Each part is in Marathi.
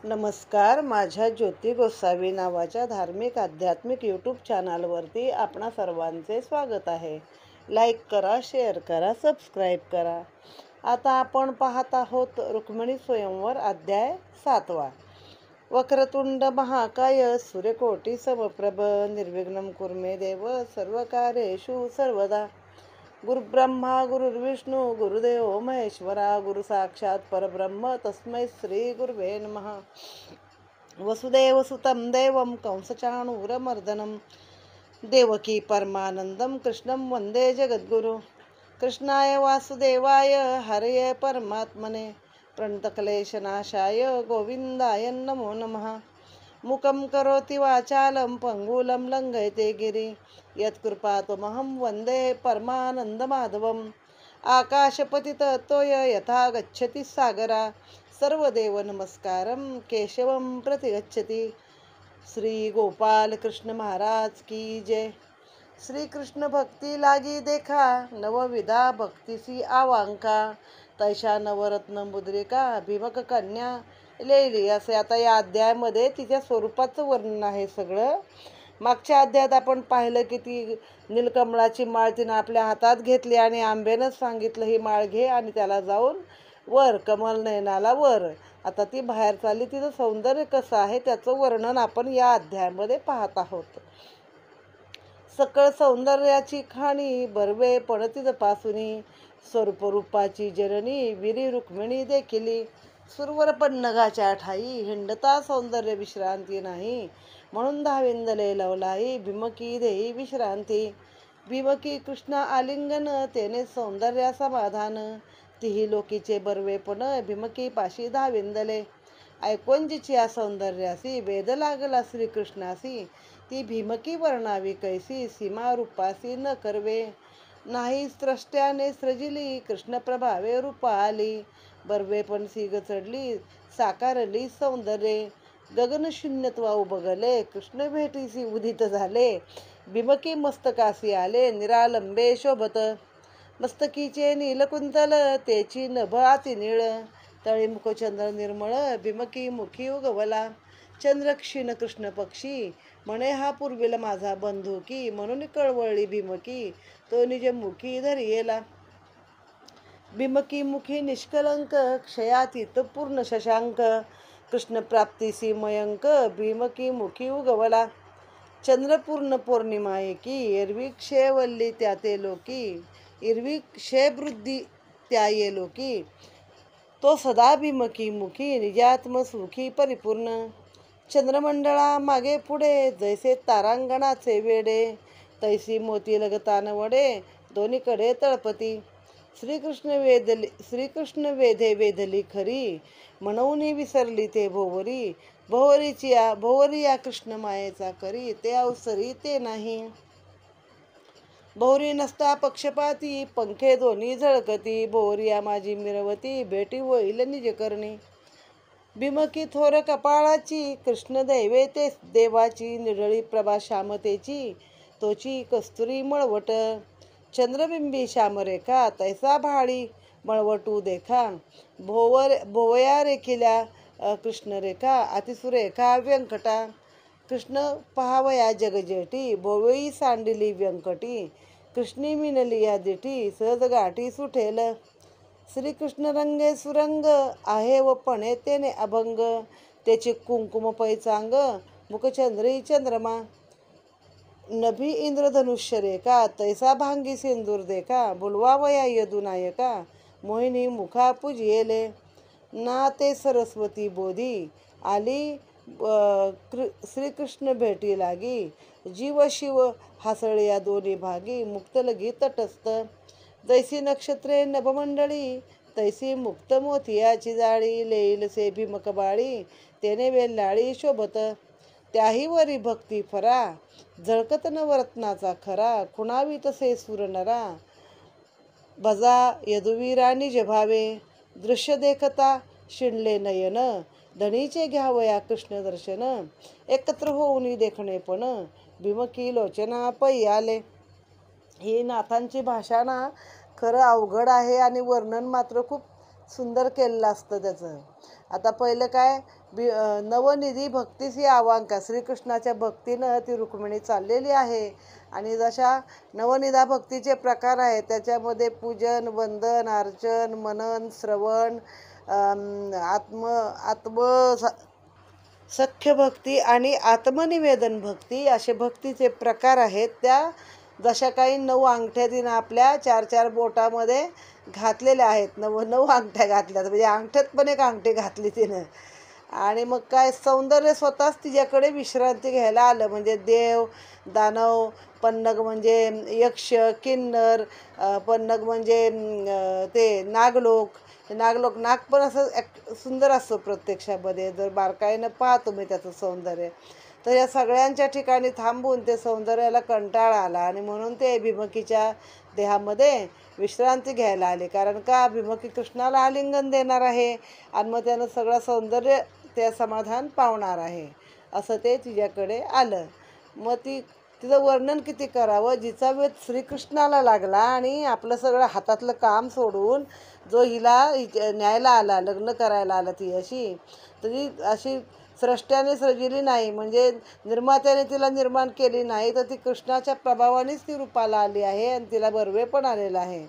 नमस्कार. माझ्या ज्योती गोसावी नावाच्या धार्मिक आध्यात्मिक यूट्यूब चॅनलवरती आपणा सर्वांचे स्वागत आहे. लाईक करा, शेअर करा, सबस्क्राईब करा. आता आपण पाहत आहोत रुक्मिणी स्वयंवर अध्याय 7. वक्रतुंड महाकाय सूर्यकोटी समप्रभ निर्विघ्नं कुर्मे देव सर्वकार्येषु सर्वदा. गुरुब्रह्मा गुरुर्विष्णू गुरुदेव महेश्वरा गुरु साक्षात परब्रह्म तस्मै श्री गुरुवे नमः. वसुदेव सुतं देवं कंसचाणूरमर्दनं देवकी परमानंदं कृष्णं वंदे जगद्गुरु. कृष्णाय वासुदेवाय हरये परमात्मने प्रणतक्लेशनाशाय गोविंदाय नमो नमः. मुखं करोति वाचालं पंगुलं लंघयते गिरि यत्कृपातमहं वन्दे परमानन्दमाधवम्. आकाशपतिततोय यथा गच्छति सागरा सर्वदेव नमस्कारं केशवं प्रति गच्छति. श्री गोपाल कृष्ण महाराज की जय. श्री कृष्ण भक्ती लागी देखा नवविधा भक्तीसी आवांका तैशा नवरत्न मुद्रिका भीमक कन्या लेली. असे आता या अध्यायामध्ये तिच्या स्वरूपाचं वर्णन आहे सगळं. मागच्या अध्यायात आपण पाहिलं की ती नीलकमळाची माळ तिनं आपल्या हातात घेतली आणि आंबेनंच सांगितलं ही माळ घे आणि त्याला जाऊन वर कमल नयनाला वर. आता ती बाहेर चालली. तिचं सौंदर्य कसं आहे त्याचं वर्णन आपण या अध्यायामध्ये पाहत आहोत. सकळ सौंदर्याची खाणी बर्वे पणतीत पासुनी स्वरूपरूपाची जननी विरी रुक्मिणी देखिली. सुरवर पन्नगाच्या ठाई हिंडता सौंदर्य विश्रांती नाही म्हणून धाविंदले लवलाई भीमकी देई विश्रांती. भीमकी कृष्णा आलिंगन तेने सौंदर्या समाधान तिही लोकीचे बर्वेपण भीमकी पाशी धाविंदले. ऐकून जिच्या सौंदर्यासी वेद लागला श्रीकृष्णासी ती भीमकी वर्णावी कैसी सीमा रूपासी न करवे. नाही स्रष्ट्याने सृजिली कृष्ण प्रभावे रूपा आली बर्वे पण सिग चढली साकारली सौंदर्ये. गगन शून्यत्वा उबगले कृष्ण भेटीसी उदित झाले भीमकी मस्तकासी आले निरालंबे शोभत. मस्तकीचे नीलकुंतल तेची नभ अति निळ तळी मुखचंद्र निर्मळ भीमकी मुखी उगवला. चंद्र क्षीण कृष्ण पक्षी म्हणे हा पूर्वील माझा बंधू की म्हणून कळवळली भीमकी तो निज मुखी धरियेला. भीमकी मुखी निष्कलंक क्षयातीत पूर्ण शशांक कृष्ण प्राप्तीसी मयंक भीमकी मुखी उगवला. चंद्रपूर्ण पौर्णिमा एकी एरवी क्षेवल्ली त्या ते लोकी एरवी क्षेवृद्धी त्या ये लोकी तो सदा भीमकी मुखी निजात्म सुखी परिपूर्ण. चंद्रमंडळा मागे पुढे जैसे तारांगणाचे वेडे तैसी मोती लगतान वडे दोन्हीकडे तळपती. श्रीकृष्ण वेधे वेधली खरी म्हणून विसरली ते भोवरी भोवरी या कृष्ण मायेचा करी ते अवसरी ते नाही. भोवरी नसता पक्षपाती पंखे दोन्ही झळकती भोवरिया माझी मिरवती भेटी होईल निज करणी. भीमकी थोर कपाळाची कृष्ण दैवे ते देवाची निडळी प्रभा श्यामतेची तोची कस्तुरी मळवट. चंद्रबिंबी श्यामरेखा तैसा भाळी मळवटू देखा भोवया रेखिल्या कृष्णरेखा अतिसुरेखा व्यंकटा. कृष्ण पहावया जगजेटी भोवई सांडिली व्यंकटी कृष्णी मिनली या दिठी सहज गाठी सुठेल. श्रीकृष्ण रंगे सुरंग आहे व पणे तेने अभंग त्याचे कुंकुम पैचांग मुखचंद्री चंद्रमा. नभी इंद्रधनुष्य रेखा तैसा भांगी सिंदूर देखा बोलवावया यदुनायका मोहिनी मुखा पूजियेले. ना ते सरस्वती बोधी आली श्रीकृष्ण भेटी लागी जीव शिव हासळया दोन्ही भागी मुक्त लगी तटस्थ. जैसी नक्षत्रे नभमंडळी तैसी मुक्त मोतियाची जाळी लेईलसे भीमक बाळी तेने वेल्लाळी शोभत. त्याही वरी भक्ती फरा झळकत नवरत्नाचा खरा खुणावी तसे सुरनरा भजा यदुवीरा निज भावे. दृश्य देखता शिणले नयन धनीचे घ्यावया कृष्ण दर्शन एकत्र होऊन देखणे पण भीमकी लोचना पै आले. ही नाथांची भाषा ना खरं अवघड आहे आणि वर्णन मात्र खूप सुंदर केलेलं असतं त्याचं. आता पहिलं काय नवनिधी भक्तीसी आवांका, श्रीकृष्णाच्या भक्तीनं ती रुक्मिणी चाललेली आहे. आणि जशा नवनिधा भक्तीचे प्रकार आहेत त्याच्यामध्ये पूजन, वंदन, अर्चन, मनन, श्रवण, आत्म आत्म सख्य भक्ती आणि आत्मनिवेदन भक्ती असे भक्तीचे प्रकार आहेत. त्या जशा काही 9 अंगठ्या तिनं आपल्या 4-4 बोटामध्ये घातलेल्या आहेत. 9 अंगठ्या घातल्यात, म्हणजे अंगठ्यात पण एक अंगठी घातली तिनं. आणि मग काय सौंदर्य स्वतःच तिच्याकडे विश्रांती घ्यायला आलं. म्हणजे देव, दानव, पन्नग म्हणजे यक्ष, किन्नर, पन्नग म्हणजे ते नागलोक. नाग पण असं सुंदर असतो प्रत्यक्षामध्ये, जर बारकाईनं पहा तुम्ही त्याचं सौंदर्य. तर या सगळ्यांच्या ठिकाणी थांबून ते सौंदर्याला कंटाळा आला आणि म्हणून ते भीमकीच्या देहामध्ये विश्रांती घ्यायला आले. कारण का, भीमकी कृष्णाला आलिंगन देणार आहे आणि मग त्यानं सगळं सौंदर्य त्या समाधान पावणार आहे, असं ते तिच्याकडे आलं. मग तिचं वर्णन किती करावं. जिचा वेध श्रीकृष्णाला लागला आणि आपलं सगळं हातातलं काम सोडून जो हिला न्यायला आला, लग्न करायला आला ती अशी, तरी अशी स्रष्ट्याने सृजिली नाही, म्हणजे निर्मात्याने तिला निर्माण केली नाही, तर ती कृष्णाच्या प्रभावानेच ती रूपाला आली आहे आणि तिला बर्वे पण आलेला आहे.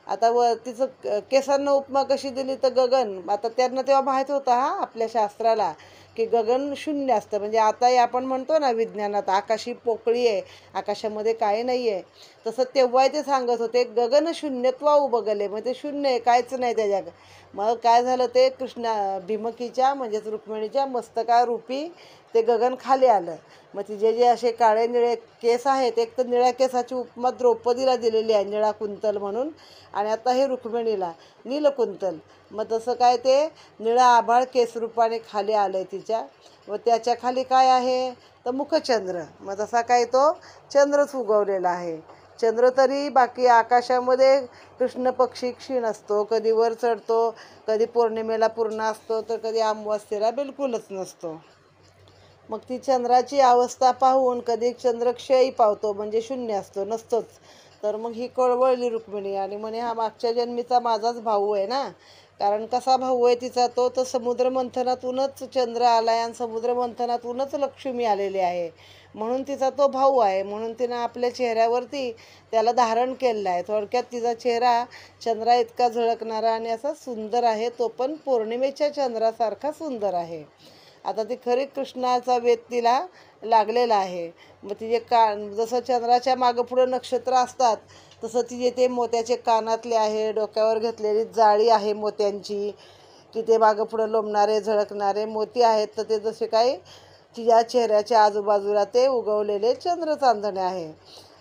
आता तिचं केसांना उपमा कशी दिली तर गगन. आता त्यांना तेव्हा माहीत होतं आपल्या शास्त्राला की गगन शून्य असतं. म्हणजे आता आपण म्हणतो ना विज्ञानात आकाशी पोकळी आहे, आकाशामध्ये काही नाही आहे, तसं तेव्हा ते सांगत होते गगन शून्यत्वा उबगले, मग ते शून्य आहे, काहीच नाही त्याच्या. मग काय झालं, ते भीमकीच्या म्हणजेच रुक्मिणीच्या मस्तकारूपी ते गगन खाली आलं. मग तिचे जे असे काळे निळे केस आहेत, एक तर निळ्या केसाची उपमा द्रौपदीला दिलेली आहे, निळा कुंतल म्हणून, आणि आता हे रुक्मिणीला नीलकुंतल. मग तसं काय ते निळा आभाळ केसरूपाने खाली आलं आहे तिच्या. व त्याच्या खाली काय आहे तर मुखचंद्र. मग तसा काय तो चंद्रच उगवलेला आहे. चंद्र तरी बाकी आकाशामध्ये कृष्ण पक्षी क्षीण असतो, कधी वर चढतो, कधी पौर्णिमेला पूर्ण असतो, तर कधी अमावास्येला बिलकुलच नसतो. मग ती चंद्राची अवस्था पाहून कधी चंद्र क्षयी पावतो, म्हणजे शून्य असतो, नसतोच. तर मग ही कळवळली रुक्मिणी आणि म्हणे हा मागच्या जन्मीचा माझाच भाऊ आहे ना. कारण कसा भाऊ आहे तिचा तो, तर समुद्र मंथनातूनच चंद्र आलाय आणि समुद्र मंथनातूनच लक्ष्मी आलेली आहे, म्हणून तिचा तो भाऊ आहे. म्हणून तिनं आपल्या चेहऱ्यावरती त्याला धारण केलेलं आहे. थोडक्यात तिचा चेहरा चंद्रा इतका झळकणारा आणि असा सुंदर आहे, तो पण पौर्णिमेच्या चंद्रासारखा सुंदर आहे. आता ती खरी कृष्णाचा वेध तिला लागलेला आहे. मग तिचे जसं चंद्राच्या मागं पुढं नक्षत्र असतात, तसं तिचे ते मोत्याचे कानातले आहे, डोक्यावर घेतलेली जाळी आहे मोत्यांची, की ते मागं पुढं लोंबणारे झळकणारे मोती आहेत. तर ते जसे काही तिच्या चेहऱ्याच्या आजूबाजूला ते उगवलेले चंद्रचांदणे आहे.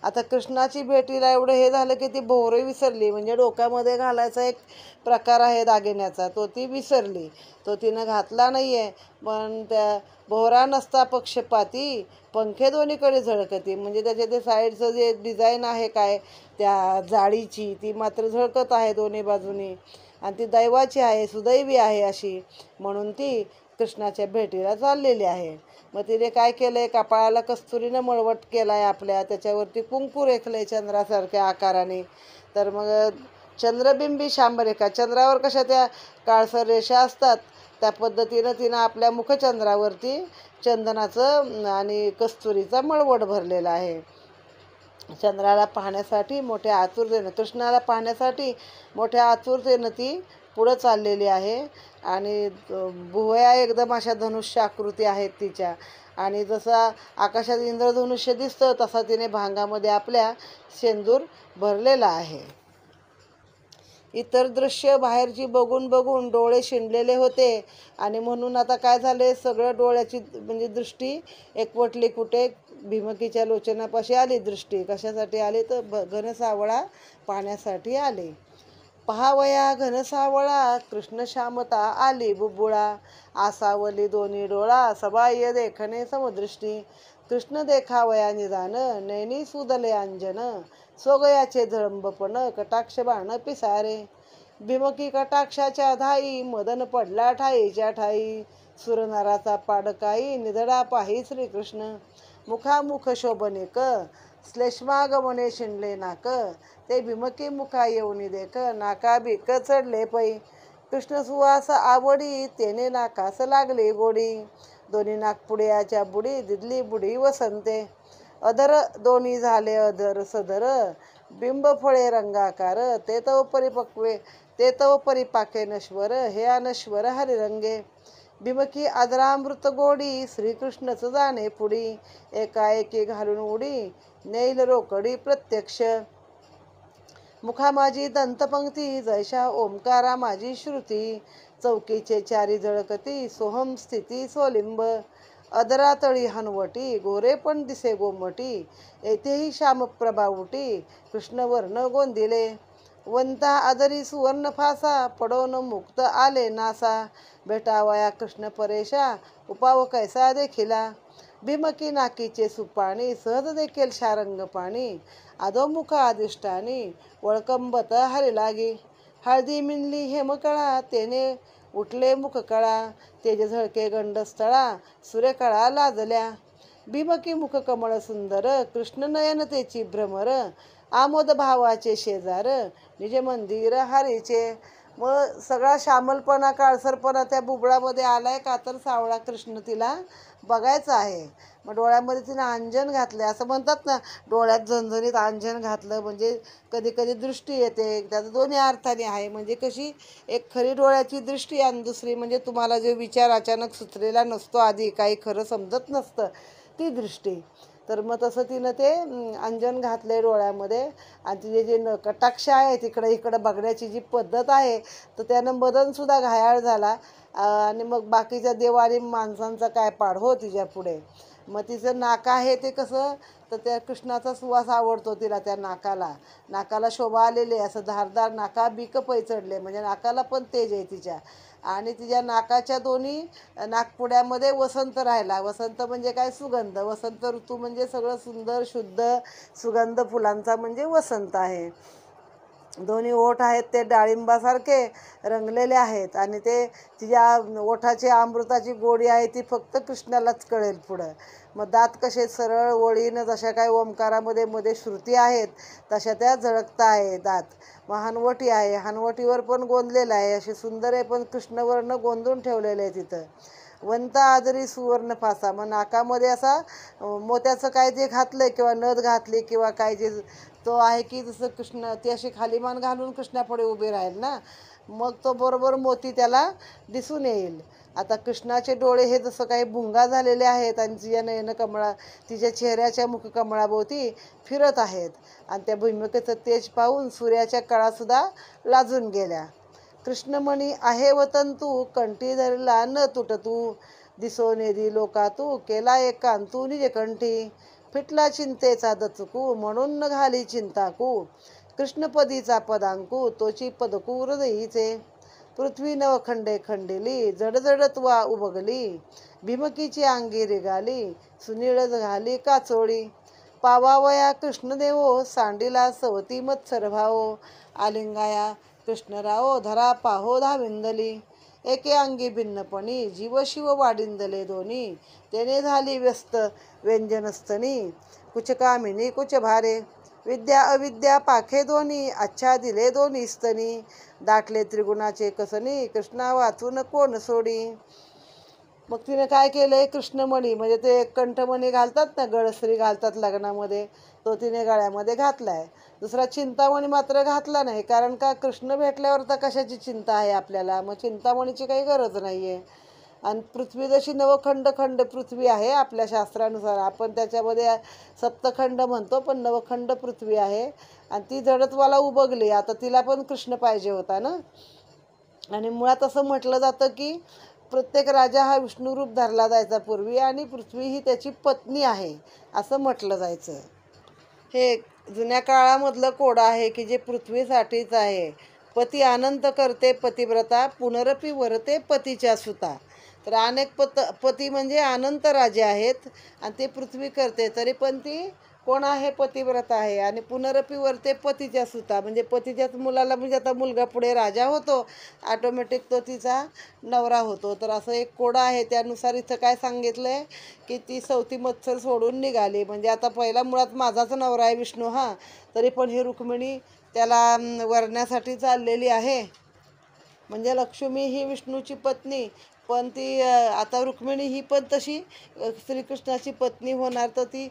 आता कृष्णाची भेटीला एवढं हे झालं की ती भोवरे विसरली. म्हणजे डोक्यामध्ये घालायचा एक प्रकार आहे दागिन्याचा, तो ती विसरली, तो तिनं घातला नाही आहे. पण त्या भोवरा नसता पक्षपाती, पंखे दोन्हीकडे झळकती. म्हणजे त्याचे ते साईडचं जे डिझाईन आहे काय त्या जाळीची, ती मात्र झळकत आहे दोन्ही बाजूनी, आणि ती दैवाची आहे, सुदैवी आहे अशी, म्हणून ती कृष्णाच्या भेटीला चाललेली आहे. मग तिने काय केलं आहे, कपाळाला कस्तुरीनं मळवट केला आहे आपल्या, त्याच्यावरती कुंकू रेखलं आहे चंद्रासारख्या आकाराने. तर मग चंद्रबिंबी शांबरेखा, चंद्रावर कशा त्या काळसर रेषा असतात, त्या पद्धतीनं तिनं आपल्या मुखचंद्रावरती चंदनाचं आणि कस्तुरीचा मळवट भरलेला आहे. चंद्राला पाहण्यासाठी मोठ्या आतुरतेनं, कृष्णाला पाहण्यासाठी मोठ्या आतुरतेनं ती पुढं चाललेली आहे. आणि भुवया एकदम अशा धनुष्य आकृती आहेत तिच्या. आणि जसा आकाशात इंद्रधनुष्य दिसतं तसा तिने भांगामध्ये आपल्या शेंदूर भरलेला आहे. इतर दृश्य बाहेरची बघून बघून डोळे शिंडलेले होते आणि म्हणून आता काय झाले, सगळं डोळ्याची म्हणजे दृष्टी एकवटली कुठे, भीमकीच्या लोचनापाशी आली दृष्टी. कशासाठी आली तर घनसावळा पाहण्यासाठी आली. पहावया घनसावळा कृष्णश्यामता आली बुबुळा, आसावली दोन्ही डोळा सबाह्य देखणे समदृष्टी. कृष्ण देखावया निदान नैनी सुदले अंजन, सोगयाचे झळंबपण कटाक्ष बाण पिसारे. भीमकी कटाक्षाच्या धाई मदन पडला ठाईच्या ठाई, सुरनराचा पाडकाई निधडा पाही श्रीकृष्ण. मुखामुख शोभनेक श्लेष्मागमने शिंडले नाक, ते भीमकी मुखा येऊनी देख नाका बीक चढले पै. कृष्ण सुवास आवडी तेने नाकास लागली गोडी. दोन्ही नागपुड्याच्या बुडी दिदली बुडी वसंते. अधर दोन्ही झाले अधर सदर बिंब फळे रंगाकार. ते तव परिपक्वे ते तव परिपाके नश्वर हे अनश्वर हरिरंगे. बिमकी आदरामृत गोडी श्रीकृष्णच जाणे पुढी. एकाएकी घालून उडी नेईल रोकडी प्रत्यक्ष. मुखा माझी दंतपंक्ती जैशा ओंकारा माझी श्रुती. चौकीचे चारी झळकती सोहम स्थिती सोलिंब. अदरातळी हनवटी गोरे पण दिसे गोमटी. येथेही श्यामप्रभा उटी कृष्णवर्ण गोंदिले. वंता आदरी सुवर्ण फासा पडोन मुक्त आले नासा. भेटावया कृष्ण परेशा उपाव कैसा देखिला. भीमकी नाकीचे सुपाणी सहज देखील शारंग पाणी. अधोमुख अधिष्ठानी वळकंबत हरी लागी. हळदी मिनली हेमकळा तेने उठले मुखकळा. तेज झळके गंडस्थळा सूर्यकळा लाजल्या. भीमकी मुख कमळ सुंदर कृष्ण नयन तेची भ्रमर. आमोद भावाचे शेजार निज मंदिर हरीचे. मग सगळा श्यामलपणा काळसरपणा त्या बुबळामध्ये आलाय का तर सावळा कृष्ण तिला बघायचा आहे. मग डोळ्यामध्ये तिने अंजन घातले असं म्हणतात ना, डोळ्यात झणझणीत अंजन घातलं म्हणजे कधी कधी दृष्टी येते. त्याचं दोन्ही अर्थाने आहे. म्हणजे कशी एक खरी डोळ्याची दृष्टी आणि दुसरी म्हणजे तुम्हाला जो विचार अचानक सुचलेला नसतो आधी काही खरं समजत नसतं ती दृष्टी. तर मग तसं तिनं ते अंजन घातले डोळ्यामध्ये. आणि तिचे जे कटाक्ष आहे तिकडं इकडं बघण्याची जी पद्धत आहे तर त्यानं मदनसुद्धा घायाळ झाला. आणि मग बाकीच्या देव आणि माणसांचा काय पाड हो तिच्या पुढे. मग तिचं नाक आहे ते कसं तर त्या कृष्णाचा सुवास आवडतो तिला. त्या नाकाला शोभा आलेली असं धारदार नाका बिक पै चढले म्हणजे नाकाला पण तेज आहे तिच्या. आणि तिच्या नाकाच्या दोन्ही नाकपुड्यामध्ये वसंत राहिला. वसंत म्हणजे काय सुगंध. वसंत ऋतू म्हणजे सगळं सुंदर शुद्ध सुगंध फुलांचा म्हणजे वसंत आहे. दोन्ही ओठ आहेत ते डाळिंबासारखे रंगलेले आहेत. आणि ते तिच्या ओठाची अमृताची गोडी आहे ती फक्त कृष्णालाच कळेल पुढं. मग दात कसे सरळ वळीनं जशा काय ओंकारामध्ये मध्ये श्रुती आहेत तशा त्या झळकता आहे दात. मग हनवटी आहे हनवटीवर पण गोंदलेलं आहे असे सुंदर आहे पण कृष्णवर्ण गोंदून ठेवलेलं आहे तिथं. वंता आदरी सुवर्ण फासा. मग नाकामध्ये असा मोत्याचं काय जे घातलं किंवा नथ घातली किंवा काय जे तो आहे की जसं कृष्ण ती अशी खाली मान घालून कृष्णापुढे उभी राहील ना मग तो बरोबर मोती त्याला दिसून येईल. आता कृष्णाचे डोळे हे जसं काही भुंगा झालेले आहेत आणि तिच्या नयनकमळा तिच्या चेहऱ्याच्या मुखकमळाभोवती फिरत आहेत. आणि त्या भूमिकेचं तेज पाहून सूर्याच्या कळासुद्धा लाजून गेल्या. कृष्णमणी आहे वतंतू कंठी धरला न तुटतू. दिसो नेदी लोका तू केला एकांतू निज कंठी. फिटला चिंतेचा दचकू म्हणून न घाली चिंताकू. कृष्णपदीचा पदांकू तोची पदकू हृदयीचे. पृथ्वी नवखंडे खंडिली जडजडत वा उबगली. भीमकीची अंगी रिगाली सुनीळ घाली काचोळी. पावावया कृष्णदेवो सांडिला सवती मत्सर भावो. आलिंगाया कृष्णरावो धरा पाहो धाविंदली. एके अंगी भिन्नपणी जीव शिव वाडिंदले दोन्ही. तेने झाली व्यस्त व्यंजनस्तनी कुचकामिनी कुचभारे. विद्या अविद्या पाखे दोन्ही अच्छा दिले दोन्ही स्तनी. दाटले त्रिगुणाचे कसनी कृष्णा वाचून कोण सोडी. मग तिने काय केलंय कृष्णमणी म्हणजे ते कंठमणी घालतात ना गळसरी घालतात लग्नामध्ये तो तिने गळ्यामध्ये घातलाय. दुसरा चिंतामणी मात्र घातला नाही कारण का कृष्ण भेटल्यावर तर कशाची चिंता आहे आपल्याला. मग चिंतामणीची काही गरज नाही आहे. आणि पृथ्वी जशी नवखंड खंड पृथ्वी आहे आपल्या शास्त्रानुसार आपण त्याच्यामध्ये सप्तखंड म्हणतो पण नवखंड पृथ्वी आहे. आणि ती जडत्वाला उबगली. आता तिला पण कृष्ण पाहिजे होता ना. आणि मुळात असं म्हटलं जातं की प्रत्येक राजा हा विष्णुरूप धरला जायचा पूर्वी आणि पृथ्वी ही त्याची पत्नी आहे असं म्हटलं जायचं. हे जुन्या काळामधलं कोड आहे की जे पृथ्वीसाठीच आहे. पती अनंत करते पतिव्रता पुनरपी वरते पतीच्या सुता. तर अनेक पती म्हणजे अनंत राजे आहेत आणि ते पृथ्वी करते तरी पण ती कोण आहे पतिव्रता आहे. आणि पुनरपी वरते पतीच्या सुता म्हणजे पतीच्याच मुलाला म्हणजे आता मुलगा पुढे राजा होतो ऑटोमॅटिक तो तिचा नवरा होतो. तर असं एक कोड आहे. त्यानुसार इथं काय सांगितलं आहे की ती सवती मत्सर सोडून निघाली. म्हणजे आता पहिला मुळात माझाच नवरा आहे विष्णू हा तरी पण ही रुक्मिणी त्याला वरण्यासाठी चाललेली आहे. म्हणजे लक्ष्मी ही विष्णूची पत्नी, पण ती आता रुक्मिणी ही पण तशी श्रीकृष्णाची पत्नी होणार, तर ती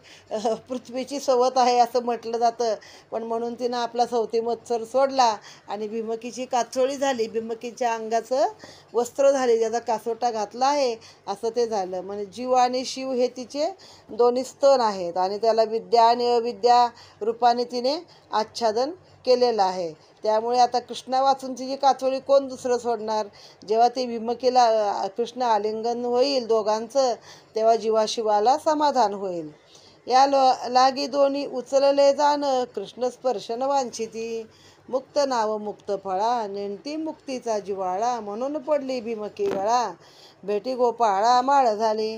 पृथ्वीची सवत आहे असं म्हटलं जातं. पण म्हणून तिनं आपला सवती मत्सर सोडला आणि भीमकीची काचोळी झाली, भीमकीच्या अंगाचं वस्त्र झाले, ज्याचा कासोटा घातला आहे असं ते झालं. म्हणजे जीव आणि शिव हे तिचे दोन्ही स्तन आहेत आणि त्याला विद्या आणि अविद्या रूपाने तिने आच्छादन केलेलं आहे. त्यामुळे आता कृष्णा वाचून तिची काचोळी कोण दुसरं सोडणार. जेव्हा ती भीमकीला कृष्ण आलिंगन होईल दोघांचं, तेव्हा जीवाशिवाला समाधान होईल. या लागी दोन्ही उचलले जाण, कृष्ण स्पर्शन वांछिती. मुक्त नाव मुक्त फळा, नेणती मुक्तीचा जिवाळा. म्हणून पडली भीमकी गळा, भेटी गोपाळा माळ झाली.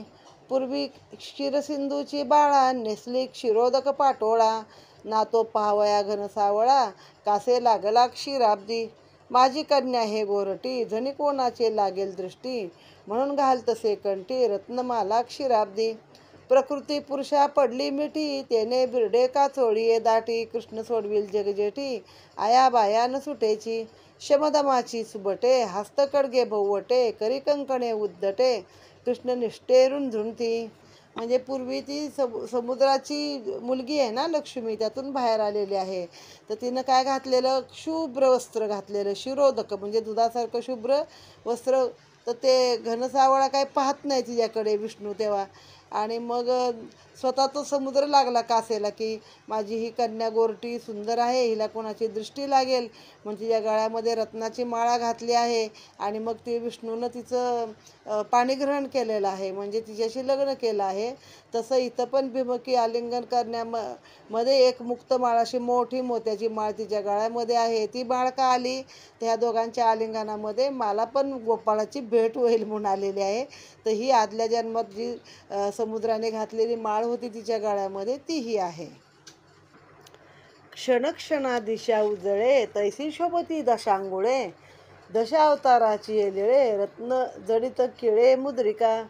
पूर्वी क्षीरसिंधूची बाळा, नेसली क्षीरोदक पाटोळा. नातो पाहावया घन सावळा, कासे लागला क्षीराब्दी. माझी कन्या हे गोरटी, जणी कोणाचे लागेल दृष्टी. म्हणून घाल तसे कंठी, रत्नमाला क्षीराब्दी. प्रकृती पुरुषा पडली मिठी, तेने बिरडे काचोळीये दाटी. कृष्ण सोडविल जगजेठी, आया बाया न सुटेची. शमदमाची सुबटे, हस्तकडगे भोवटे. करी कंकणे उद्धटे, कृष्ण निष्ठे रुंझुंती. म्हणजे पूर्वी ती समुद्राची मुलगी आहे ना लक्ष्मी, त्यातून बाहेर आलेली आहे. तर तिनं काय घातलेलं, शुभ्र वस्त्र घातलेलं, शिरोदक म्हणजे दुधासारखं शुभ्र वस्त्र. तर ते घनसावळा काय पाहत नाही तिच्याकडे विष्णू तेव्हा. आणि मग स्वतः तो समुद्र लागला कासेला, की माझी ही कन्या गोरटी सुंदर आहे, हिला कोणाची दृष्टी लागेल. मग तिच्या गळ्यामध्ये रत्नाची माळा घातली आहे आणि मग ती विष्णूनं तिचं पाणीग्रहण केलेलं आहे, म्हणजे तिच्याशी लग्न केलं आहे. तसं इथं पण भीमकी आलिंगन करण्यामध्ये एक मुक्त माळ, अशी मोठी मोत्याची माळ तिच्या गळ्यामध्ये आहे. ती माळ का आली, त्या दोघांच्या आलिंगनामध्ये मला पण गोपाळाची भेट होईल म्हणून आलेली आहे. तर ही आदल्या जन्मात जी समुद्राने घातलेली माळ होती तिच्या गळ्यामध्ये, ती ही आहे. क्षणक्षणा दिशा उजळे, तैसी शोभती दशांगुळे. दशावताराची येलिळे, रत्न जडित किळे मुद्रिका.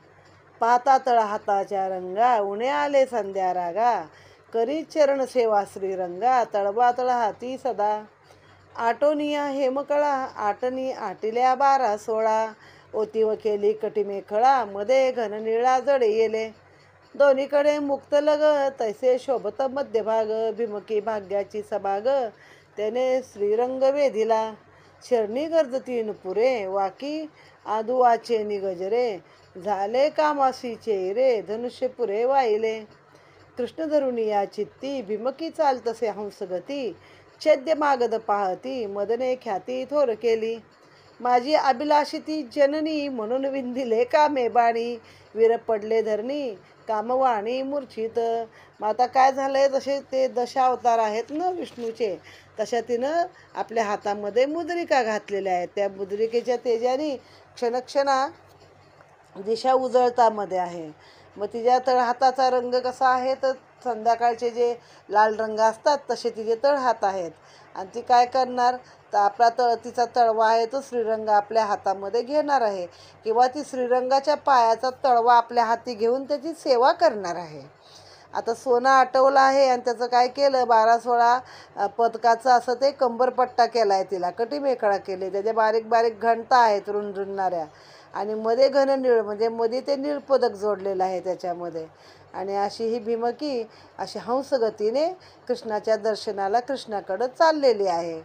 पाहता तळ हाताच्या रंगा, उणे आले संध्या रागा. करी चरण सेवा श्रीरंगा, तळबा तळ हाती सदा. आटोनिया हेमकळा, आटनी आटिल्या 12-16. ओतीव केली कटिमेखळा, मध्ये घननिळा जडे येले. दोन्हीकडे मुक्त लग, तैसे शोभत मध्यभाग. भीमकी भाग्याची सभाग, त्याने श्रीरंग वेधिला. शरणी गर्जती नुपुरे, वाकी आदुवाचे निगजरे. झाले कामाशी चेहरे, धनुष्य पुरे वाहिले. कृष्ण धरुणी या चित्ती, भीमकी चालतसे हंसगती. छेद्य मागद पाहती, मदने ख्याती थोर केली. माझी अभिलाषी ती जननी, म्हणून विंधिले कामे बाणी. वीर पडले धरणी, कामवाणी मूर्छित. मग आता काय झालंय, जसे ते दशावतार आहेत ना विष्णूचे, तशा तिनं आपल्या हातामध्ये मुद्रिका घातलेल्या आहेत. त्या मुद्रिकेच्या तेजाने क्षणक्षणा दिशा उजळतामध्ये आहे. मग तिच्या तळहाताचा रंग कसा आहे, तर संध्याकाळचे जे लाल रंग असतात तसे तिचे तळहात आहेत. आणि ती काय करणार, तर आपला तिचा तळवा आहे तो श्रीरंग आपल्या हातामध्ये घेणार आहे, किंवा ती श्रीरंगाच्या पायाचा तळवा आपल्या हाती घेऊन त्याची सेवा करणार आहे. आता सोनं आटवलं आहे आणि त्याचं काय केलं, 12-16 पदकाचं असं ते कंबरपट्टा केला आहे, तिला कटिमेखळा केले, त्याच्या बारीक बारीक घंटा आहेत रुंजणाऱ्या. आणि मध्ये घन निळ, म्हणजे मध्ये ते निळपदक जोडलेलं आहे त्याच्यामध्ये. आणि अशी ही भीमकी अशी हंसगतीने कृष्णाच्या दर्शनाला कृष्णाकडं चाललेली आहे.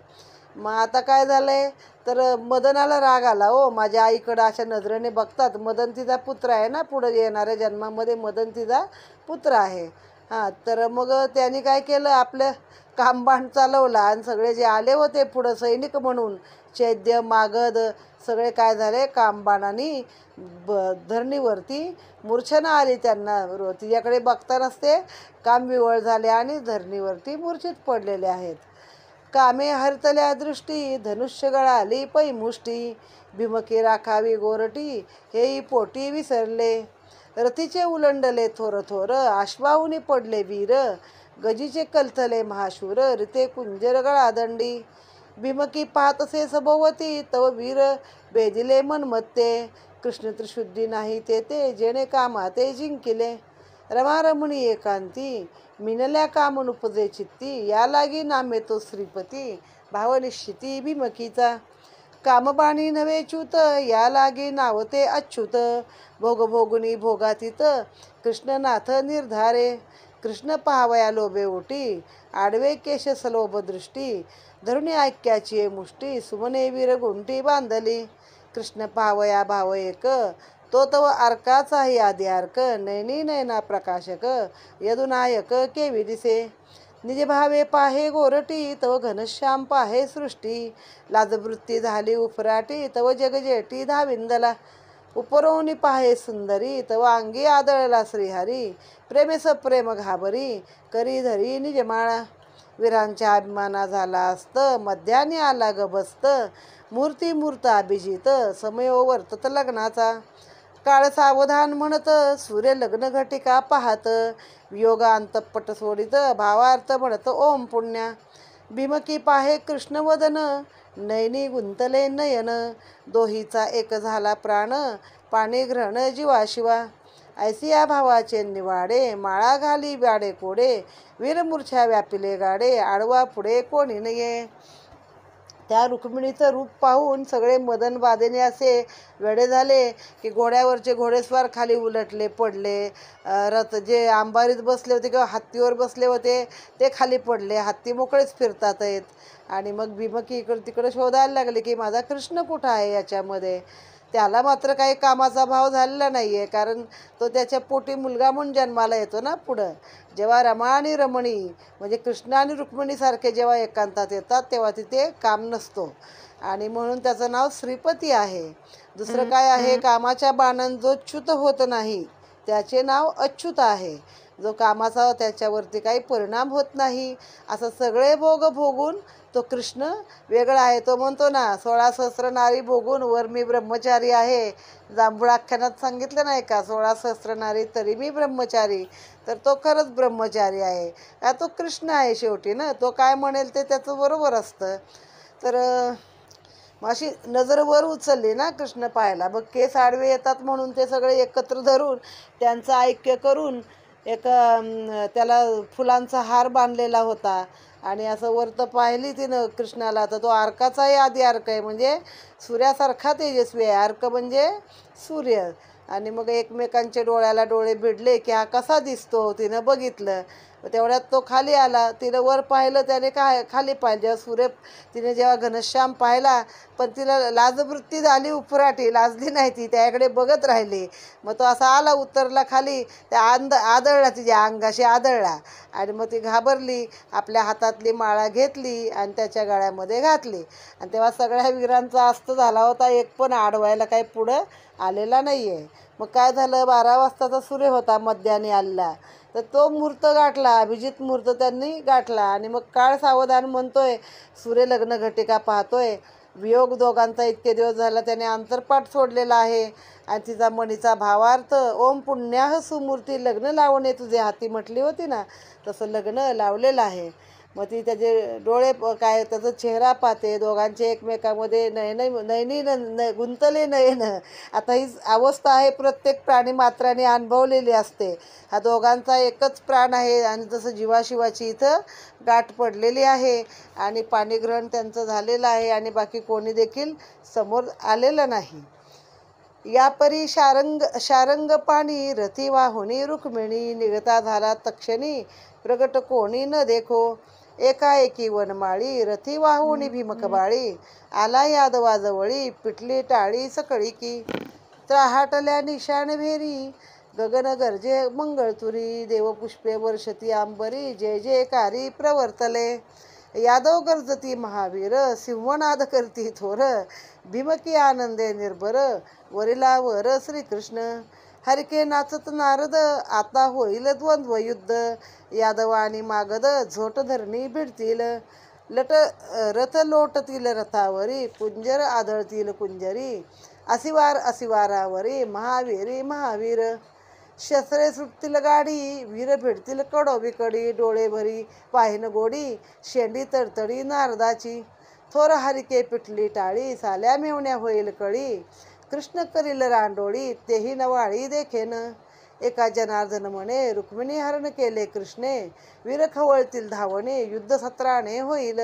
मग आता काय झालंय, तर मदनाला राग आला. हो, माझ्या आईकडं अशा नजरेने बघतात. मदन तिचा पुत्र आहे ना, पुढे येणाऱ्या जन्मामध्ये मदन तिचा पुत्र आहे. हां, तर मग त्यांनी काय केलं, आपलं कामबाण चालवला आणि सगळे जे आले होते पुढं सैनिक म्हणून, चैद्य मागध सगळे काय झाले, कामबाणाने धरणीवरती मूर्छना आली त्यांना. तिच्याकडे बघतानाच ते कामविवळ झाले आणि धरणीवरती मूर्छित पडलेले आहेत. कामे हरतल्या दृष्टी, धनुष्य गळाली पैमुष्टी. भीमकी राखावी गोरटी, हेही पोटी विसरले. रथीचे उलंडले थोर थोर, आश्वाहुनी पडले वीर. गजीचे कलथले महाशूर, रिते कुंजर गळादंडी. भीमकी पाहतसे सभोवती, तव वीर बेदिले मनमत्ते. कृष्ण त्रिशुद्धी नाही ते जेणे कामाते जिंकिले. रमारमणी एकांती, मिनल्या कामनुपजे चित्ती. या लागी नामे तो श्रीपती, भाव निश्चिती भीमकीचा. कामबाणी नवे च्युत या लागे नावते अच्युत भोग भोगुनी भोगातीत कृष्णनाथ निर्धारे कृष्ण पाहावया लोभे ओटी आडवे केश सलोभ दृष्टी धरुणी ऐक्याची मुष्टी सुमने वीर गुंटी बांधली कृष्ण पाहावया भाव एक तो तव अर्काचाही आदी अर्क नैनी नयना प्रकाशक यदुनायक केवी दिसे निज भावे पाहे गोरटी तव घनश्याम पाहे सृष्टी लाजवृत्ती झाली उफराटी तव जगजेटी धाविंदला उपरोनी पाहे सुंदरी तव अंगी आदळला श्रीहरी प्रेमेस प्रेम घाबरी करी धरी निजमाळा वीरांच्या अभिमाना झाला असत मध्याने आला गबस्त मूर्ती मूर्त अभिजित समयो वर्तत लग्नाचा काळ सावधान म्हणत सूर्य लग्न घटिका पाहत वियोग अंतपट सोडित भावार्थ म्हणत ओम पुण्या भीमकी पाहे कृष्णवदन नयनी गुंतले नयन दोहीचा एक झाला प्राण पाणी ग्रहण जीवाशिवा ऐसिया भावाचे निवाडे माळा घाली ब्याडे कोडे वीरमूर्छा व्यापिले गाडे आडवा पुढे कोणी नये त्या रुक्मिणीचं रूप पाहून सगळे मदन बादेने असे वेडे झाले की घोड्यावरचे घोडेस्वार खाली उलटले पडले रथ जे अंबारीत बसले होते किंवा हत्तीवर बसले होते ते खाली पडले हत्ती मोकळेच फिरतात आहेत आणि मग भीमकी इकडे तिकडे शोधायला लागले की माझा कृष्ण कुठं आहे याच्यामध्ये त्याला मात्र काही कामाचा भाव झालेला नाही आहे कारण तो त्याच्या पोटी मुलगा म्हणून जन्माला येतो ना पुढं जेव्हा रमा आणि रमणी म्हणजे कृष्ण आणि रुक्मिणीसारखे जेव्हा एकांतात येतात तेव्हा तिथे काम नसतो आणि म्हणून त्याचं नाव श्रीपती आहे दुसरं काय आहे कामाच्या बाणान जो च्युत होत नाही त्याचे नाव अच्युत आहे जो कामाचा त्याच्यावरती काही परिणाम होत नाही असं सगळे भोग भोगून तो कृष्ण वेगळा आहे तो म्हणतो ना 16 सहस्र नारी भोगून वर मी ब्रह्मचारी आहे जांभूळ आख्यानात सांगितलं नाही का 16 सहस्र नारी तरी मी ब्रह्मचारी तर तो खरंच ब्रह्मचारी आहे का तो कृष्ण आहे शेवटी ना तो काय म्हणेल ते त्याचं बरोबर असतं तर अशी नजर वर उचलली ना कृष्ण पाहायला मग केस आडवे येतात म्हणून ते सगळे एकत्र धरून त्यांचं ऐक्य करून एक त्याला फुलांचा हार बांधलेला होता आणि असं वरतं पाहिली तिनं कृष्णाला तर तो अर्काचाही आधी अर्क आहे म्हणजे सूर्यासारखा तेजस्वी आहे अर्क म्हणजे सूर्य आणि मग एकमेकांचे डोळ्याला डोळे भिडले की हा कसा दिसतो तिनं बघितलं तेवढ्यात तो खाली आला तिनं वर पाहिलं त्याने काय खाली पाहिलं जेव्हा सूर्य तिने जेव्हा घनश्याम पाहिला पण तिला लाजवृत्ती झाली उपराटी लाजली नाही ती त्याकडे बघत राहिली मग तो असा आला उतरला खाली त्या आदळला तिच्या अंगाशी आदळला आणि मग ती घाबरली आपल्या हातातली माळा घेतली आणि त्याच्या गळ्यामध्ये घातली आणि तेव्हा सगळ्या वीरांचा अस्त झाला होता एक पण आडवायला काही पुढं आलेला नाही आहे मग काय झालं 12 वाजताचा सूर्य होता मध्याने आलेला तर तो मुहूर्त गाठला अभिजित मुहूर्त त्यांनी गाठला आणि मग काळ सावधान म्हणतोय सूर्य लग्न घटिका पाहतोय वियोग दोघांचा इतके दिवस झाला त्याने अंतरपाठ सोडलेला आहे आणि तिचा मणीचा भावार्थ ओम पुण्याह सुमूर्ती लग्न लावणे तुझे हाती म्हटली होती ना तसं लग्न लावलेलं आहे मग ती त्याचे डोळे काय त्याचा चेहरा पाहते दोघांचे एकमेकामध्ये नयनी गुंतले नयन आता ही अवस्था आहे प्रत्येक प्राणी मात्राने अनुभवलेली असते हा दोघांचा एकच प्राण आहे आणि जसं जीवाशिवाची इथं गाठ पडलेली आहे आणि पाणीग्रहण त्यांचं झालेलं आहे आणि बाकी कोणी देखील समोर आलेलं नाही यापरी शारंग पाणी रती वाहुनी रुक्मिणी निघता झाला तक्षणी प्रगट कोणी न देखो एकाएकी वनमाळी रथी वाहुनी भीमकबाळी आला यादवाजवळी पिटली टाळी सकळी की त्राहाटल्या निशाण भेरी गगन गरजे मंगळतुरी देवपुष्पे वर्षती आंबरी जय जयकारी प्रवर्तले यादव गर्जती महावीर सिंहनाद करती थोर भीमकी आनंदे निर्भर वरिला वर श्रीकृष्ण हरिके नाचत नारद आता होईल द्वंद्व युद्ध यादव आणि मागद झोट धरणी भिडतील रथ लोटतील रथावरी कुंजर आदळतील कुंजरी असिवारावरी महावीरी महावीर शस्त्रे सुटतील गाडी वीर भिडतील कडोबिकडी डोळे भरी पाहिन गोडी शेंडी तडतडी नारदाची थोर हरिके पिठली टाळी साल्या मेवण्या होईल कळी कृष्ण करील रांडोळी तेही नवाळी देखेन एका जनार्दन म्हणे रुक्मिणी हरण केले कृष्णे वीर खवळतील धावणे युद्ध सत्राने होईल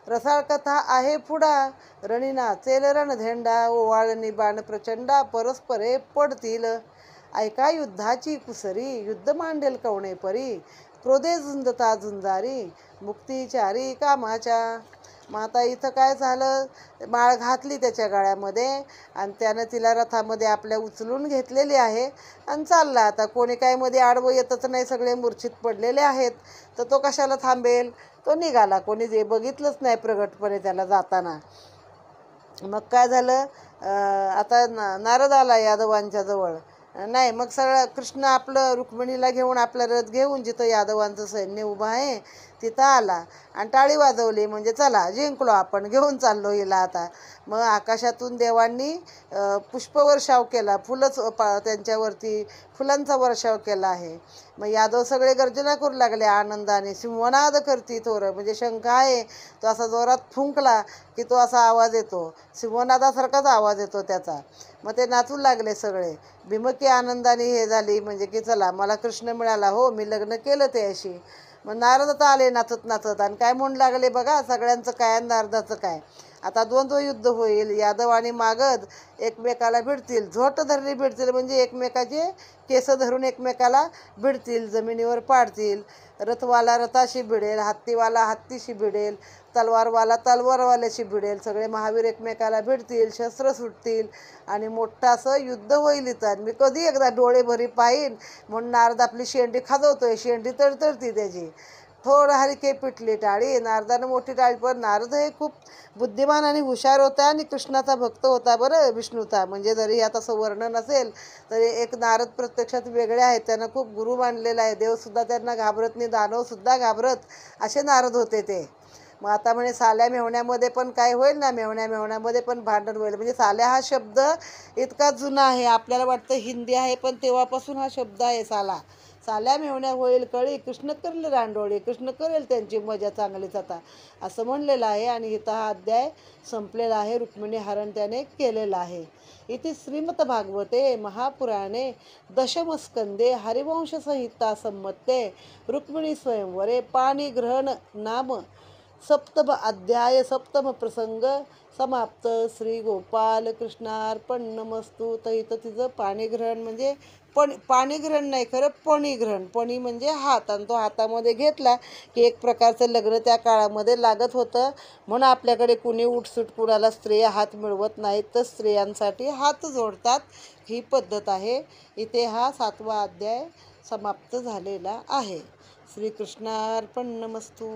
रसाळ कथा आहे पुढा, रणी नाचेल रणझेंडा, ओवाळणी बाण प्रचंडा, परस्परे पडतील. ऐका युद्धाची कुसरी, युद्ध मांडेल कवणे परी, क्रोधे झुंजता झुंजारी, मुक्तिचारी कामाच्या. मग आता इथं काय झालं, माळ घातली त्याच्या गळ्यामध्ये आणि त्यानं तिला रथामध्ये आपल्या उचलून घेतलेली आहे आणि चालला. आता कोणी काय मध्ये आडवं येतच नाही, सगळे मूर्छित पडलेले आहेत, तर तो कशाला थांबेल, तो निघाला. कोणी जे बघितलंच नाही प्रगटपणे त्याला जाताना. मग काय झालं, आता नारद आला यादवांच्या जवळ. नाही, मग सगळं कृष्ण आपलं रुक्मिणीला घेऊन आपला रथ घेऊन जिथं यादवांचं सैन्य उभं आहे तिथं आला आणि टाळी वाजवली, म्हणजे चला जिंकलो, आपण घेऊन चाललो हिला आता. मग आकाशातून देवांनी पुष्पवर्षाव केला, फुलंच त्यांच्यावरती फुलांचा वर्षाव केला आहे. मग यादव सगळे गर्जना करू लागले आनंदाने, सिंहनाद करती थोर, म्हणजे शंख आहे तो असा जोरात फुंकला की तो असा आवाज येतो, सिंहनादासारखाच आवाज येतो त्याचा. मग ते नाचू लागले सगळे. भीमकी आनंदाने हे झाली, म्हणजे की चला मला कृष्ण मिळाला, हो मी लग्न केलं त्याशी. मग नारद आता आले नाचत नाचत आणि काय म्हणू लागले बघा, सगळ्यांचं काय आणि नारदाचं काय. आता द्वंद्व युद्ध होईल, यादव आणि मागध एकमेकाला भिडतील, झोट धरली भिडतील, म्हणजे एकमेकाचे केस धरून एकमेकाला भिडतील, जमिनीवर पाडतील. रथवाला रथाशी भिडेल, हत्तीवाला हत्तीशी भिडेल, तलवारवाला तलवारवाल्याशी भिडेल, सगळे महावीर एकमेकाला भिडतील, शस्त्र सुटतील आणि मोठं असं युद्ध होईल इथं. मी कधी एकदा डोळे भरी पाहीन म्हणून नारद आपली शेंडी खाजवतोय, शेंडी तडतडती त्याची. थोडं हलके पिटली टाळी, नारदानं मोठी टाळी. पण नारद हे खूप बुद्धिमान आणि हुशार होता आणि कृष्णाचा भक्त होता बरं, विष्णूचा. म्हणजे जरी आता असं वर्णन असेल तरी एक नारद प्रत्यक्षात वेगळे आहेत, त्यांना खूप गुरु मानलेला आहे. देवसुद्धा त्यांना घाबरत नाही, दानवसुद्धा घाबरत असे नारद होते ते. मग आता म्हणे साल्या मेवण्यामध्ये पण काय होईल ना, मेवण्यामध्ये पण भांडण होईल. म्हणजे साल्या हा शब्द इतका जुना आहे, आपल्याला वाटतं हिंदी आहे, पण तेव्हापासून हा शब्द आहे साला. साल्या मेवण्या होईल कळी, कृष्ण करेल रांडोळी, कृष्ण करेल त्यांची मजा चांगलीच आता, असं म्हणलेलं आहे. आणि इथं हा अध्याय संपलेला आहे. रुक्मिणी हरण त्याने केलेलं आहे. इथे श्रीमद्भागवते महापुराणे दशमस्कंदे हरिवंशसंहिता संमत्ते रुक्मिणी स्वयंवरे पाणिग्रहण नाम सप्तम अध्याय सप्तम प्रसंग समाप्त. श्री गोपाल कृष्णार्पणमस्तु. तर इथं तिचं पाणीग्रहण म्हणजे पाणीग्रहण नाही, खरं पणीग्रहण. पणी म्हणजे हात, आणि तो हातामध्ये घेतला की एक प्रकारचं लग्न त्या काळामध्ये लागत होतं. म्हणून आपल्याकडे कुणी उठसूट कुणाला स्त्रिया हात मिळवत नाहीत, तर स्त्रियांसाठी हात जोडतात, ही पद्धत आहे. इथे हा 7वा अध्याय समाप्त झालेला आहे. श्रीकृष्णार्पणमस्तु.